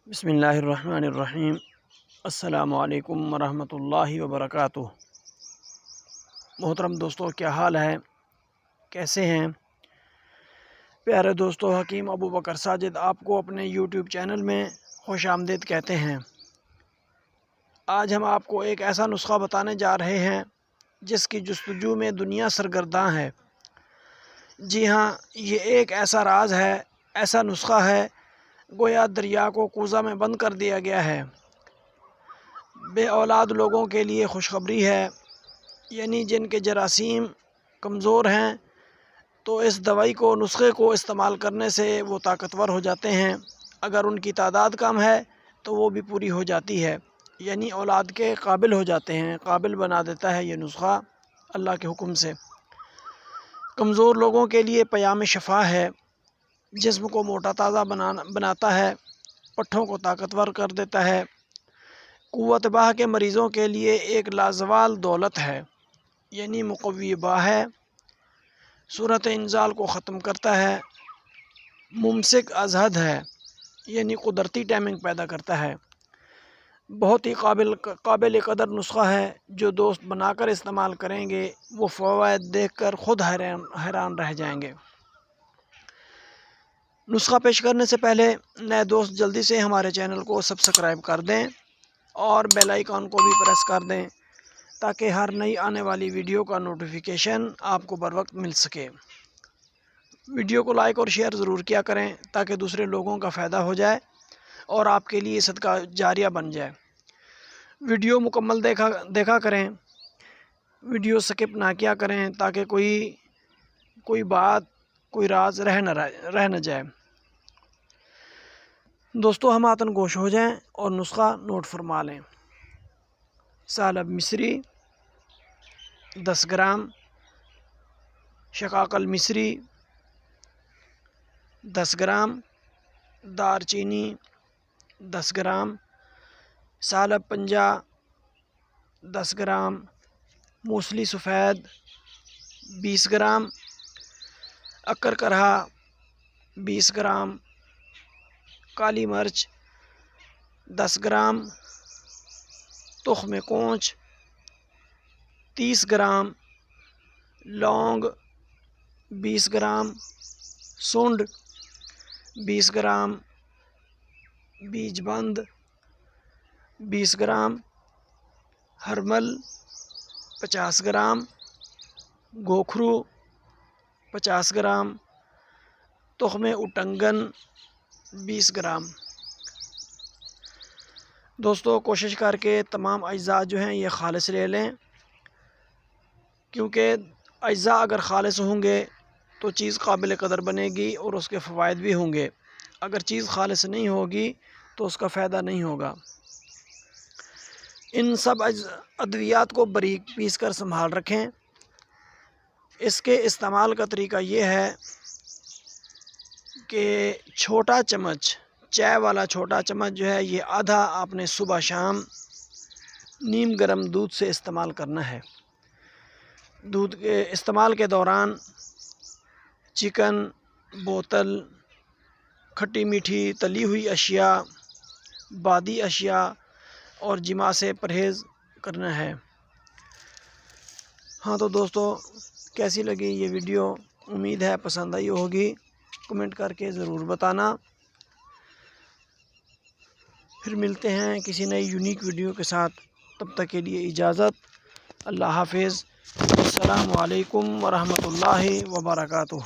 بسم اللہ الرحمن الرحیم۔ السلام علیکم ورحمۃ اللہ وبرکاتہ۔ محترم دوستو، کیا حال ہے؟ کیسے ہیں؟ پیارے دوستو، حکیم ابو بکر ساجد آپ کو اپنے یوٹیوب چینل میں خوش آمدید کہتے ہیں۔ آج ہم آپ کو ایک ایسا نسخہ بتانے جا رہے ہیں جس کی جستجو میں دنیا سرگرداں ہے۔ جی ہاں، یہ ایک ایسا راز ہے، ایسا نسخہ ہے، گویا دریا کو کوزہ میں بند کر دیا گیا ہے۔ بے اولاد لوگوں کے لیے خوشخبری ہے، یعنی جن کے جراثیم کمزور ہیں تو اس دوائی کو، نسخے کو استعمال کرنے سے وہ طاقتور ہو جاتے ہیں۔ اگر ان کی تعداد کم ہے تو وہ بھی پوری ہو جاتی ہے، یعنی اولاد کے قابل ہو جاتے ہیں، قابل بنا دیتا ہے یہ نسخہ اللہ کے حکم سے۔ کمزور لوگوں کے لیے پیام شفا ہے، جسم کو موٹا تازہ بناتا ہے، پٹھوں کو طاقتور کر دیتا ہے۔ قوت باہ کے مریضوں کے لیے ایک لازوال دولت ہے، یعنی مقوی باہ ہے، صورت انزال کو ختم کرتا ہے۔ ممسک ازحد ہے، یعنی قدرتی ٹائمنگ پیدا کرتا ہے۔ بہت ہی قابل قدر نسخہ ہے، جو دوست بنا کر استعمال کریں گے وہ فوائد دیکھ کر خود حیران رہ جائیں گے۔ نسخہ پیش کرنے سے پہلے نئے دوست جلدی سے ہمارے چینل کو سبسکرائب کر دیں اور بیل آئیکن کو بھی پریس کر دیں تاکہ ہر نئی آنے والی ویڈیو کا نوٹیفیکیشن آپ کو بر وقت مل سکے۔ ویڈیو کو لائک اور شیئر ضرور کیا کریں تاکہ دوسرے لوگوں کا فائدہ ہو جائے اور آپ کے لیے صدقہ جاریہ بن جائے۔ ویڈیو مکمل دیکھا کریں، ویڈیو سکپ نہ کیا کریں تاکہ کوئی بات، کوئی راز رہ نہ جائے۔ دوستو، ہم آتن گوش ہو جائیں اور نسخہ نوٹ فرما لیں۔ سالب مصری 10 گرام، شقاقل مصری 10 گرام، دار چینی 10 گرام، سالب پنجہ 10 گرام، موسلی سفید 20 گرام، اکر کرہا 20 گرام، کالی مرچ 10 گرام، تخم کونچ 30 گرام، لونگ 20 گرام، سونڈ 20 گرام، بیج بند 20 گرام، ہرمل 50 گرام، گوکھرو 50 گرام، تخم اٹنگن 20 گرام۔ دوستو، کوشش کر کے تمام اجزاء جو ہیں یہ خالص لے لیں، کیونکہ اجزاء اگر خالص ہوں گے تو چیز قابل قدر بنے گی اور اس کے فوائد بھی ہوں گے۔ اگر چیز خالص نہیں ہوگی تو اس کا فائدہ نہیں ہوگا۔ ان سب ادویات کو باریک پیس کر سنبھال رکھیں۔ اس کے استعمال کا طریقہ یہ ہے کہ چھوٹا چمچ، چائے والا چھوٹا چمچ جو ہے، یہ آدھا آپ نے صبح شام نیم گرم دودھ سے استعمال کرنا ہے۔ دودھ کے استعمال کے دوران چکن، بوتل، کھٹی میٹھی تلی ہوئی اشیاء، بادی اشیاء اور جماع سے پرہیز کرنا ہے۔ ہاں تو دوستو، کیسی لگی یہ ویڈیو؟ امید ہے پسند آئی ہوگی۔ کمنٹ کر کے ضرور بتانا۔ پھر ملتے ہیں کسی نئی یونیک ویڈیو کے ساتھ، تب تک کے لیے اجازت۔ اللہ حافظ۔ السلام علیکم ورحمۃ اللہ وبرکاتہ۔